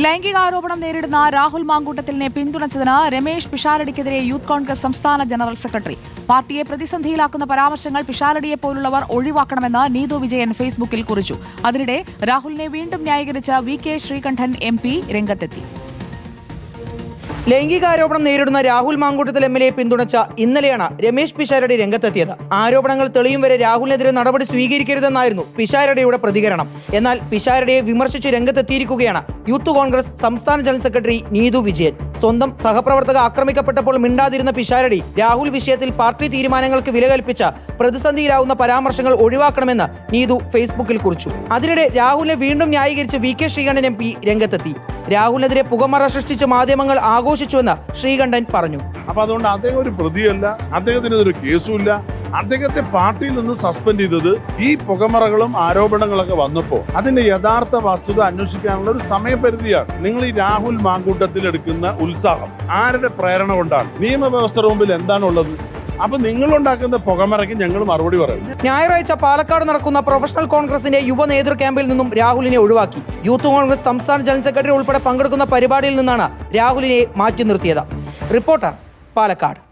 ലൈംഗികാരോപണം നേരിടുന്ന രാഹുൽ മാങ്കൂട്ടത്തിലിനെ പിന്തുണച്ചതിന് രമേശ് പിഷാരടിക്കെതിരെ യൂത്ത് കോൺഗ്രസ് സംസ്ഥാന general secretary. പാർട്ടിയെ പ്രതിസന്ധിയിലാക്കുന്ന പരാമർശങ്ങൾ പിഷാരടിയെപ്പോലുള്ളവർ ഒഴിവാക്കണമെന്ന് നീതു വിജയൻ ഫേസ്ബുക്കിൽ കുറിച്ചു. അതിനിടെ രാഹുലിനെ വീണ്ടും ന്യായീകരിച്ച വി.കെ. ശ്രീകണ്ഠൻ എം.പി. രംഗത്തെത്തി. ലൈംഗികാരോപണം നേരിടുന്ന രാഹുൽ മാങ്കൂട്ടത്തിൽ എം.എൽ.എയെ പിന്തുണച്ച ഇന്നലെയാണ് രമേശ് പിഷാരടി രംഗത്തെത്തിയത്. ആരോപണങ്ങൾ തെളിയും വരെ രാഹുലിനെതിരെ നടപടി സ്വീകരിക്കരുതെന്നായിരുന്നു പിഷാരടിയുടെ പ്രതികരണം. എന്നാൽ പിഷാരടിയെ വിമർശിച്ച് രംഗത്തെത്തിയിരിക്കുകയാണ് യൂത്ത് കോൺഗ്രസ് സംസ്ഥാന ജനറൽ സെക്രട്ടറി നീതു വിജയൻ. സ്വന്തം സഹപ്രവർത്തക ആക്രമിക്കപ്പെട്ടപ്പോൾ മിണ്ടാതിരുന്ന പിഷാരടി രാഹുൽ വിഷയത്തിൽ പാർട്ടി തീരുമാനങ്ങൾക്ക് വില കൽപ്പിച്ച പ്രതിസന്ധിയിലാവുന്ന പരാമർശങ്ങൾ ഒഴിവാക്കണമെന്ന് നീതു ഫേസ്ബുക്കിൽ കുറിച്ചു. അതിനിടെ രാഹുലിനെ വീണ്ടും ന്യായീകരിച്ച് വി.കെ. ശ്രീകണ്ഠൻ എം.പി. രംഗത്തെത്തി. രാഹുലിനെതിരെ പുകമറ സൃഷ്ടിച്ച് മാധ്യമങ്ങൾ ആഘോഷിച്ചുവെന്ന് ശ്രീകണ്ഠൻ പറഞ്ഞു. അപ്പൊ അതുകൊണ്ട് അദ്ദേഹം ഒരു പ്രതിയല്ല, അദ്ദേഹത്തിനെതിരെ കേസുമില്ല. അദ്ദേഹത്തെ പാർട്ടിയിൽ നിന്ന് സസ്പെൻഡ് ചെയ്തത് ഈ പുകമറകളും ആരോപണങ്ങളൊക്കെ വന്നപ്പോൾ അതിന്റെ യഥാർത്ഥ വസ്തുത അന്വേഷിക്കാനുള്ള ഒരു സമയപരിധിയാണ്. നിങ്ങൾ ഈ രാഹുൽ മാങ്കൂട്ടത്തിൽ എടുക്കുന്ന ഉത്സാഹം ആരുടെ പ്രേരണ കൊണ്ടാണ്? നിയമവ്യവസ്ഥയുടെ മുമ്പിൽ എന്താണുള്ളത്? അപ്പൊ നിങ്ങളുണ്ടാക്കുന്ന പുകമറയ്ക്ക് ഞങ്ങൾ മറുപടി പറയും. ഞായറാഴ്ച പാലക്കാട് നടക്കുന്ന പ്രൊഫഷണൽ കോൺഗ്രസിന്റെ യുവ നേതൃ ക്യാമ്പിൽ നിന്നും രാഹുലിനെ ഒഴിവാക്കി. യൂത്ത് കോൺഗ്രസ് സംസ്ഥാന ജനറൽ സെക്രട്ടറി ഉൾപ്പെടെ പങ്കെടുക്കുന്ന പരിപാടിയിൽ നിന്നാണ് രാഹുലിനെ മാറ്റി നിർത്തിയത്. റിപ്പോർട്ടർ, പാലക്കാട്.